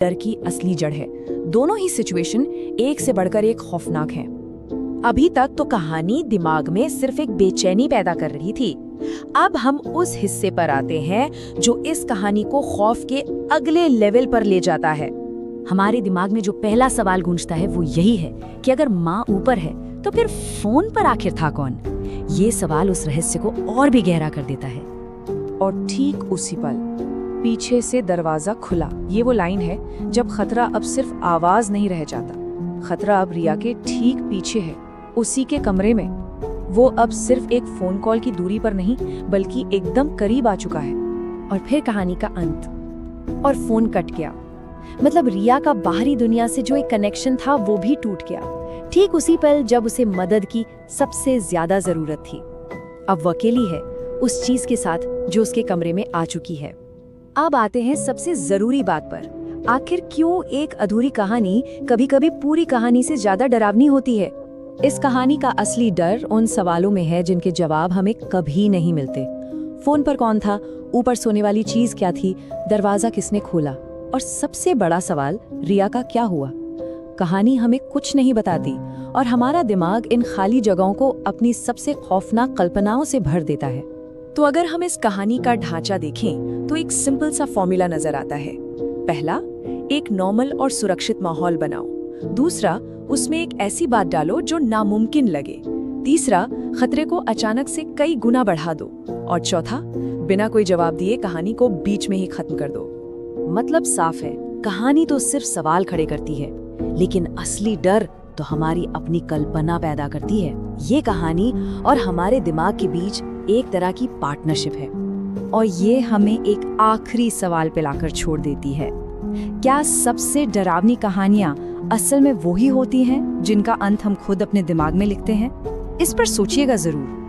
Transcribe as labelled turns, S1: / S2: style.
S1: डर की असली जड़ है। दोनों ही सिचुएशन एक से बढ़कर एक खौफनाक हैं। अभी तक तो कहानी दिमाग में सिर्फ एक बेचैनी पैदा कर रही थी। अब हम उस हिस्से पर आते हैं जो इस कहानी को खौफ के अगले लेवल पर ले जाता है। हमारे दिमाग में जो पहला सवाल गूंजता है वो यही है कि अगर माँ ऊपर है तो फिर फोन पर आखिर था कौन? ये सवाल उस रहस्य को और भी गहरा कर देता है।
S2: और ठीक उसी पल पीछे से दरवाजा खुला। ये वो लाइन है जब खतरा अब सिर्फ आवाज नहीं रह जाता। खतरा अब रिया के ठीक पीछे है, उसी के कमरे में। वो अब सिर्फ एक फोन कॉल की दूरी पर नहीं बल्कि एकदम करीब आ चुका है।
S1: और फिर कहानी का अंत। और फोन कट गया। मतलब रिया का बाहरी दुनिया से जो एक कनेक्शन था वो भी टूट गया, ठीक उसी पल जब उसे मदद की सबसे ज्यादा जरूरत थी। अब वो अकेली है उस चीज के साथ जो उसके कमरे में आ चुकी है। अब आते हैं सबसे जरूरी बात पर। आखिर क्यों एक अधूरी कहानी कभी-कभी पूरी कहानी से ज्यादा डरावनी होती है? इस कहानी का असली डर उन सवालों में है जिनके जवाब हमें कभी नहीं मिलते। फोन पर कौन था? ऊपर सोने वाली चीज क्या थी? दरवाजा किसने खोला? और सबसे बड़ा सवाल, रिया का क्या हुआ? कहानी हमें कुछ नहीं बताती और हमारा दिमाग इन खाली जगहों को अपनी सबसे खौफनाक कल्पनाओं से भर देता है। तो अगर हम इस कहानी का ढांचा देखें तो एक सिंपल सा फॉर्मूला नजर आता है। पहला, एक नॉर्मल और सुरक्षित माहौल बनाओ। दूसरा, उसमें एक ऐसी बात डालो जो नामुमकिन लगे। तीसरा, खतरे को अचानक से कई गुना बढ़ा दो। और चौथा, बिना कोई जवाब दिए कहानी को बीच में ही खत्म कर दो। मतलब साफ है, कहानी तो सिर्फ सवाल खड़े करती है, लेकिन असली डर तो हमारी अपनी कल्पना पैदा करती है। ये कहानी और हमारे दिमाग के बीच एक तरह की पार्टनरशिप है। और ये हमें एक आखिरी सवाल पे लाकर छोड़ देती है। क्या सबसे डरावनी कहानियां असल में वही होती हैं जिनका अंत हम खुद अपने दिमाग में लिखते हैं? इस पर सोचिएगा जरूर।